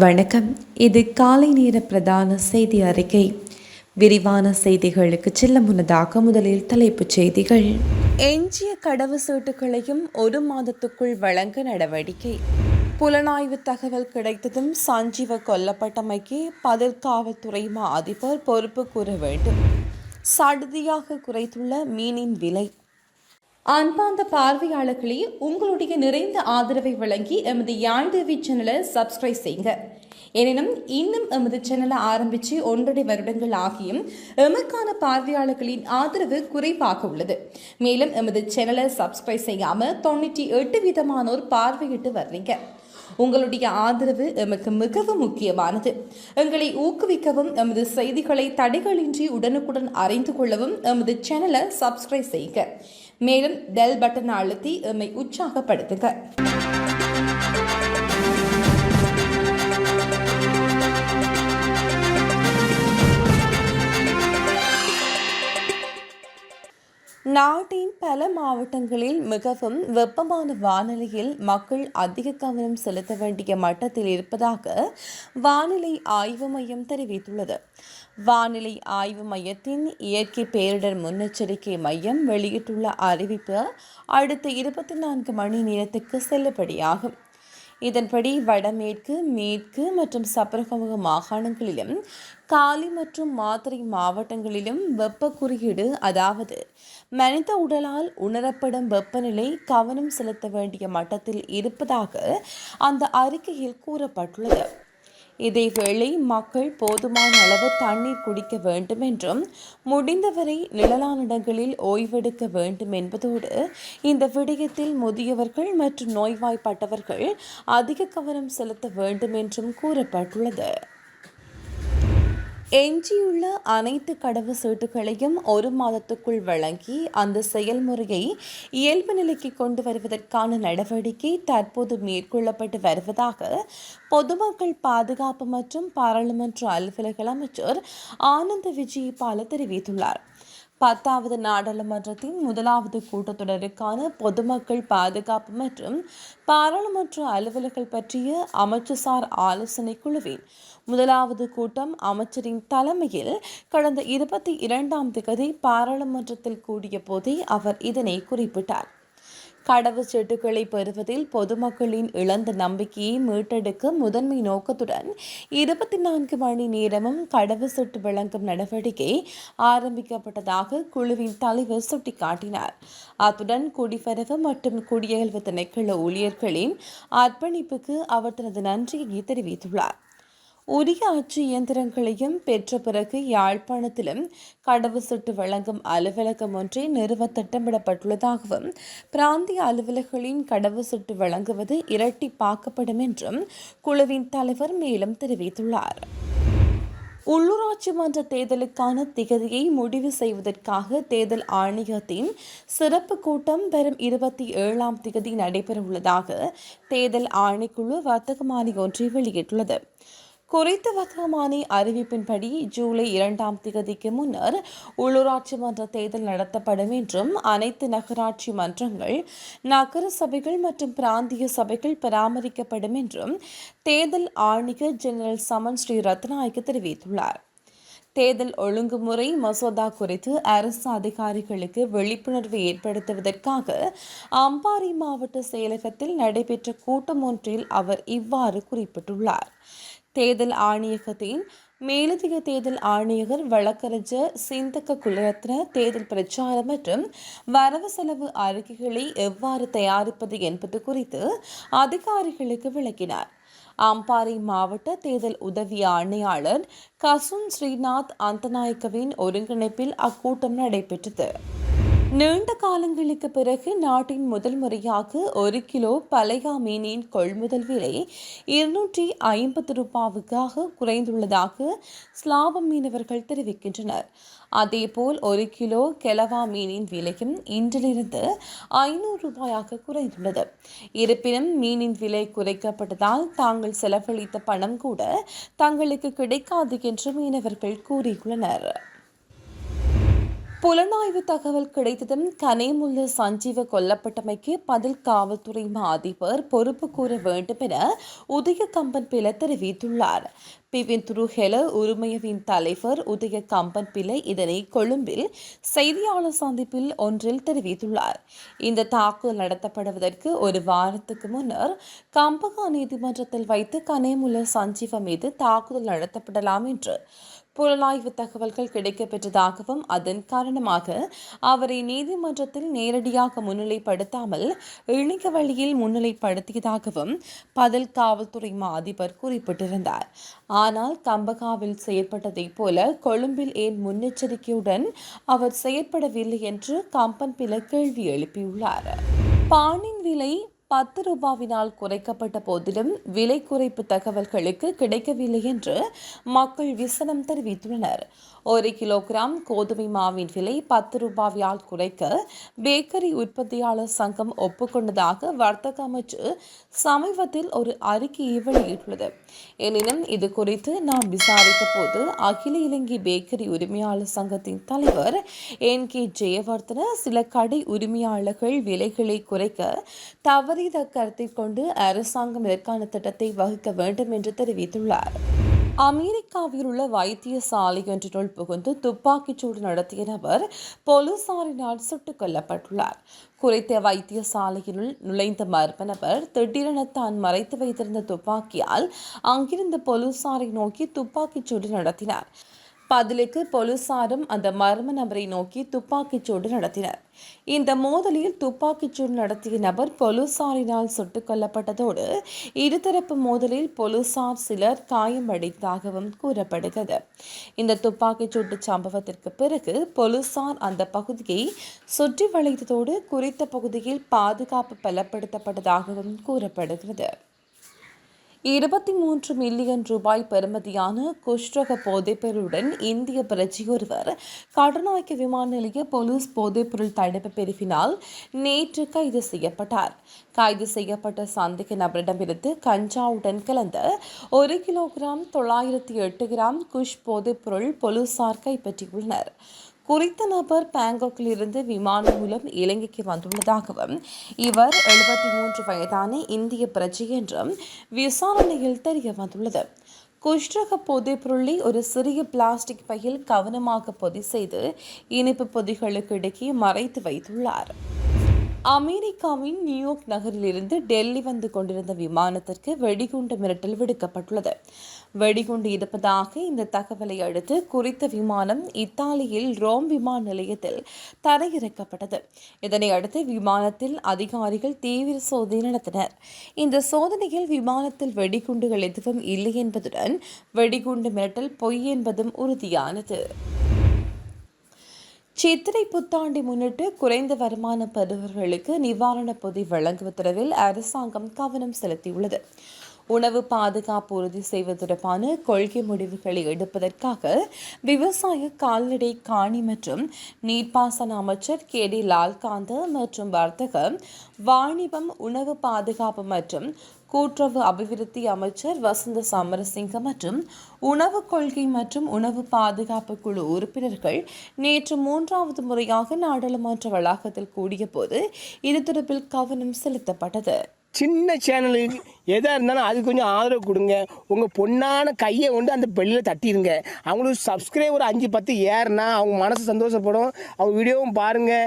வணக்கம். இது காலை நேர பிரதான செய்தி அறிக்கை. விரிவான செய்திகளுக்கு செல்ல முன்னதாக முதலில் தலைப்புச் செய்திகள். எஞ்சிய கடவுச்சீட்டுகளையும் 1 மாதத்துக்குள் வழங்க நடவடிக்கை. புலனாய்வு தகவல் கிடைத்ததும் சஞ்சீவ கொல்லப்பட்டமைக்கு பதில் காவல்துறை மா அதிபர் பொறுப்பு கூற வேண்டும். சடுதியாக குறைத்துள்ள மீனின் விலை. அன்பார்ந்த பார்வையாளர்களே, உங்களுடைய நிறைந்த ஆதரவை வழங்கி எமது யாழ் டிவி சேனலை சப்ஸ்கிரைப் செய்யுங்க. எனினும் இன்னும் எமது சேனலை ஆரம்பித்து 1.5 வருடங்கள் ஆகியும் எமக்கான பார்வையாளர்களின் ஆதரவு குறைவாக உள்ளது. மேலும் எமது சேனலை சப்ஸ்கிரைப் செய்யாமல் 98% பார்வையிட்டு வர்றீங்க. உங்களுடைய ஆதரவு எமக்கு மிகவும் முக்கியமானது. எங்களை ஊக்குவிக்கவும் எமது செய்திகளை தடைகளின்றி உடனுக்குடன் அறிந்து கொள்ளவும் எமது சேனலை சப்ஸ்கிரைப் செய்யுங்க. மேலும் பெல் பட்டன் அழுத்தி எம்மை உற்சாகப்படுத்துங்க. நாட்டின் பல மாவட்டங்களில் மிகவும் வெப்பமான வானிலையில் மக்கள் அதிக கவனம் செலுத்த வேண்டிய மட்டத்தில் இருப்பதாக வானிலை ஆய்வு மையம் தெரிவித்துள்ளது. வானிலை ஆய்வு மையத்தின் இயற்கை பேரிடர் முன்னெச்சரிக்கை மையம் வெளியிட்டுள்ள அறிவிப்பு அடுத்த 24 மணி நேரத்துக்கு செல்லுபடியாகும். இதன்படி வடமேற்கு, மேற்கு மற்றும் சப்ரகமுக மாகாணங்களிலும் காலி மற்றும் மாத்தறை மாவட்டங்களிலும் வெப்ப குறியீடு, அதாவது மனித உடலால் உணரப்படும் வெப்பநிலை கவனம் செலுத்த வேண்டிய மட்டத்தில் இருப்பதாக அந்த அறிக்கையில் கூறப்பட்டுள்ளது. இதேவேளை மக்கள் போதுமான அளவு தண்ணீர் குடிக்க வேண்டும் என்றும் முடிந்தவரை நிழலான இடங்களில் ஓய்வெடுக்க வேண்டும் என்பதோடு இந்த விடயத்தில் முதியவர்கள் மற்றும் நோய்வாய்ப்பட்டவர்கள் அதிக கவனம் செலுத்த வேண்டும் என்றும் கூறப்பட்டுள்ளது. எஞ்சியுள்ள அனைத்து கடவுச்சீட்டுகளையும் 1 மாதத்துக்குள் வழங்கி அந்த செயல்முறையை இயல்பு நிலைக்கு கொண்டு வருவதற்கான நடவடிக்கை தற்போது மேற்கொள்ளப்பட்டு வருவதாக பொதுமக்கள் பாதுகாப்பு மற்றும் பாராளுமன்ற அலுவலக அமைச்சர் ஆனந்த விஜயபால தெரிவித்துள்ளார். 10வது நாடாளுமன்றத்தின் 1வது கூட்டத்தொடருக்கான பொதுமக்கள் பாதுகாப்பு மற்றும் பாராளுமன்ற அலுவல்கள் பற்றிய அமைச்சுசார் ஆலோசனை குழுவின் 1வது கூட்டம் அமைச்சரின் தலைமையில் கடந்த 22ஆம் தேதி பாராளுமன்றத்தில் கூடிய போதே அவர் இதனை குறிப்பிட்டார். கடவுச்சீட்டுகளை பெறுவதில் பொதுமக்களின் இழந்த நம்பிக்கையை மீட்டெடுக்க முதன்மை நோக்கத்துடன் 24 மணி நேரமும் கடவுச்சீட்டு வழங்கும் நடவடிக்கை ஆரம்பிக்கப்பட்டதாக குழுவின் தலைவர் சுட்டிக்காட்டினார். அத்துடன் குடிவரவு மற்றும் குடியகல்வு திணைக்கள ஊழியர்களின் அர்ப்பணிப்புக்கு அவர் தனது நன்றியை தெரிவித்துள்ளார். உரிய அச்சு இயந்திரங்களையும் பெற்ற பிறகு யாழ்ப்பாணத்திலும் கடவுச்சீட்டு வழங்கும் அலுவலகம் ஒன்றை நிறுவ திட்டமிடப்பட்டுள்ளதாகவும் பிராந்திய அலுவலர்களின் கடவுச்சீட்டு வழங்குவது இரட்டிப்பாக்கப்படும் என்றும் குழுவின் தலைவர் மேலும் தெரிவித்துள்ளார். உள்ளூராட்சி மன்ற தேர்தலுக்கான திகதியை முடிவு செய்வதற்காக தேர்தல் ஆணையத்தின் சிறப்பு கூட்டம் வரும் 27ஆம் தேதி நடைபெறவுள்ளதாக தேர்தல் ஆணைக்குழு வர்த்தகமானி ஒன்றை வெளியிட்டுள்ளது. குறித்த வர்த்தகமானி அறிவிப்பின்படி ஜூலை 2ஆம் தேதிக்கு முன்னர் உள்ளூராட்சி மன்ற தேர்தல் நடத்தப்படும் என்றும் அனைத்து நகராட்சி மன்றங்கள், நகர சபைகள் மற்றும் பிராந்திய சபைகள் பராமரிக்கப்படும் என்றும் தேர்தல் ஆணையர் ஜெனரல் சமன் ஸ்ரீ ரத்நாயக்க தெரிவித்துள்ளார். தேர்தல் ஒழுங்குமுறை மசோதா குறித்து அரசு அதிகாரிகளுக்கு விழிப்புணர்வு ஏற்படுத்துவதற்காக அம்பாறை மாவட்ட செயலகத்தில் நடைபெற்ற கூட்டம் ஒன்றில் அவர் இவ்வாறு குறிப்பிட்டுள்ளார். தேர்தல் ஆணையகத்தின் மேலதிக தேர்தல் ஆணையர் வழக்கறிஞர் சிந்தக்க குலரத்ன தேர்தல் பிரச்சாரம் மற்றும் வரவு செலவு அறிக்கைகளை எவ்வாறு தயாரிப்பது என்பது குறித்து அதிகாரிகளுக்கு விளக்கினார். அம்பாறை மாவட்ட தேர்தல் உதவி ஆணையாளர் கசுன் ஸ்ரீநாத் அந்தநாயக்கவின் ஒருங்கிணைப்பில் அக்கூட்டம் நடைபெற்றது. நீண்ட காலங்களுக்கு பிறகு நாட்டின் முதல் முறையாக 1 கிலோ பலையா மீனின் கொள்முதல் விலை 250 ரூபாவுக்காக குறைந்துள்ளதாக ஸ்லாபம் மீனவர்கள் தெரிவிக்கின்றனர். அதேபோல் 1 கிலோ கெலவா மீனின் விலையும் இன்றிலிருந்து 500 ரூபாயாக குறைந்துள்ளது. இருப்பினும் மீனின் விலை குறைக்கப்பட்டதால் தாங்கள் செலவழித்த பணம் கூட தங்களுக்கு கிடைக்காது என்று மீனவர்கள் கூறியுள்ளனர். புலனாய்வு தகவல் கிடைத்ததும் கனேமுல்ல சஞ்சீவ கொல்லப்பட்டமைக்கு பதில் காவல்துறை மா அதிபர் பொறுப்பு கூற வேண்டும் என உதய கம்பன் பில தெரிவித்துள்ளார். பிவின் ஹெல உரிமையவின் தலைவர் உதய கம்பன் பிள்ளை இதனை கொழும்பில் செய்தியாளர் சந்திப்பில் ஒன்றில் தெரிவித்துள்ளார். இந்த தாக்குதல் நடத்தப்படுவதற்கு ஒரு வாரத்துக்கு முன்னர் கம்பகா நீதிமன்றத்தில் வைத்து கனேமுல்ல சஞ்சீவ மீது தாக்குதல் நடத்தப்படலாம் என்று புலனாய்வு தகவல்கள் கிடைக்கப்பெற்றதாகவும் அதன் காரணமாக அவரை நீதிமன்றத்தில் நேரடியாக முன்னிலைப்படுத்தாமல் இணைய வழியில் முன்னிலைப்படுத்தியதாகவும் பதில் காவல்துறை மா அதிபர் குறிப்பிட்டிருந்தார். ஆனால் கம்பகாவில் செயற்பட்டதைப் போல கொழும்பில் ஏன் முன்னெச்சரிக்கையுடன் அவர் செயற்படவில்லை என்று கம்பன் பில கேள்வி எழுப்பியுள்ளார். பானின் விலை 10 ரூபாவினால் குறைக்கப்பட்ட போதிலும் விலை குறைப்பு தகவல்களுக்கு கிடைக்கவில்லை என்று மக்கள் விசனம் தெரிவித்துள்ளனர். 1 கிலோகிராம் கோதுமை மாவின் விலை 10 ரூபாயால் குறைக்க பேக்கரி உற்பத்தியாளர் சங்கம் ஒப்புக்கொண்டதாக வர்த்தக அமைச்சு சமீபத்தில் ஒரு அறிக்கையை வெளியிட்டுள்ளது. எனினும் இது குறித்து நாம் விசாரித்த போது அகில இலங்கை பேக்கரி உரிமையாளர் சங்கத்தின் தலைவர் NK ஜெயவர்தன சில கடை உரிமையாளர்கள் விலைகளை குறைக்க தவறித கருத்தை கொண்டு அரசாங்கம் இதற்கான திட்டத்தை வகுக்க வேண்டும் என்று தெரிவித்துள்ளார். அமெரிக்காவில் உள்ள வைத்தியசாலை ஒன்றினுள் புகுந்து துப்பாக்கிச்சூடு நடத்திய நபர் போலீசாரினால் சுட்டுக் கொல்லப்பட்டுள்ளார். குறித்த வைத்தியசாலையினுள் நுழைந்த மர்ம நபர் திடீரென தான் மறைத்து வைத்திருந்த துப்பாக்கியால் அங்கிருந்த போலீசாரை நோக்கி துப்பாக்கிச்சூடு நடத்தினார். பதிலுக்கு போலீசாரும் அந்த மர்ம நபரை நோக்கி துப்பாக்கிச்சூடு நடத்தினர். இந்த மோதலில் துப்பாக்கிச்சூடு நடத்திய நபர் போலீசாரினால் சுட்டுக் கொல்லப்பட்டதோடு இருதரப்பு மோதலில் போலீசார் சிலர் காயமடைந்ததாகவும் கூறப்படுகிறது. இந்த துப்பாக்கிச்சூட்டு சம்பவத்திற்கு பிறகு போலீசார் அந்த பகுதியை சுற்றி வளைத்ததோடு குறித்த பகுதியில் பாதுகாப்பு பலப்படுத்தப்பட்டதாகவும் கூறப்படுகிறது. 23 மில்லியன் ரூபாய் பெறுமதியான குஷ்ரக போதைப்பொருளுடன் இந்திய பிரஜை ஒருவர் கட்டுநாயக்க விமான நிலைய போலீஸ் போதைப்பொருள் தடுப்பு பிரிவினால் நேற்று கைது செய்யப்பட்டார். கைது செய்யப்பட்ட சந்தேக நபரிடமிருந்து கஞ்சாவுடன் கலந்த 1 கிலோகிராம் 908 கிராம் குஷ் போதைப்பொருள் போலீசார் கைப்பற்றியுள்ளனர். குறித்த நபர் பாங்காக்கில் இருந்து விமானம் மூலம் இலங்கைக்கு வந்துள்ளதாகவும் இவர் 73 வயதான இந்திய பிரஜை என்றும் விசாரணையில் தெரிய வந்துள்ளது. குஷ்ரக போதைப் பொருளை ஒரு சிறிய பிளாஸ்டிக் பையில் கவனமாக பொதி செய்து இனிப்பு பொதிகளுக்கு இடையே மறைத்து வைத்துள்ளார். அமெரிக்காவின் நியூயார்க் நகரிலிருந்து டெல்லி வந்து கொண்டிருந்த விமானத்திற்கு வெடிகுண்டு மிரட்டல் விடுக்கப்பட்டுள்ளது. வெடிகுண்டு இருப்பதாக இந்த தகவலை அடுத்து குறித்த விமானம் இத்தாலியில் ரோம் விமான நிலையத்தில் தரையிறக்கப்பட்டது. இதனை அடுத்து விமானத்தில் அதிகாரிகள் தீவிர சோதனை நடத்தினர். இந்த சோதனையில் விமானத்தில் வெடிகுண்டுகள் எதுவும் இல்லை என்பதுடன் வெடிகுண்டு மிரட்டல் பொய் என்பதும் உறுதியானது. சித்திரை புத்தாண்டை முன்னிட்டு குறைந்த வருமானம் பெறுபவர்களுக்கு நிவாரணப் பொதி வழங்குவதில் அரசாங்கம் கவனம் செலுத்தியுள்ளது. உணவு பாதுகாப்பு உறுதி செய்வது தொடர்பான கொள்கை முடிவுகளை எடுப்பதற்காக விவசாய, கால்நடை, காணி மற்றும் நீர்ப்பாசன அமைச்சர் KD லால்காந்த மற்றும் வர்த்தக, வாணிபம், உணவு பாதுகாப்பு மற்றும் கூட்டுறவு அபிவிருத்தி அமைச்சர் வசந்த சமரசிங்க மற்றும் உணவு கொள்கை மற்றும் உணவு பாதுகாப்பு குழு உறுப்பினர்கள் நேற்று 3வது முறையாக நாடாளுமன்ற வளாகத்தில் கூடிய போது இது தொடர்பில் கவனம் செலுத்தப்பட்டது. சின்ன சேனலுக்கு எதாக இருந்தாலும் அது கொஞ்சம் ஆதரவு கொடுங்க. உங்கள் பொண்ணான கையை கொண்டு அந்த பெல்லில் தட்டிடுங்க. அவங்களுக்கு சப்ஸ்கிரைபர் 5-10 ஏறுனா அவங்க மனசு சந்தோஷப்படும். அவங்க வீடியோவும் பாருங்கள்.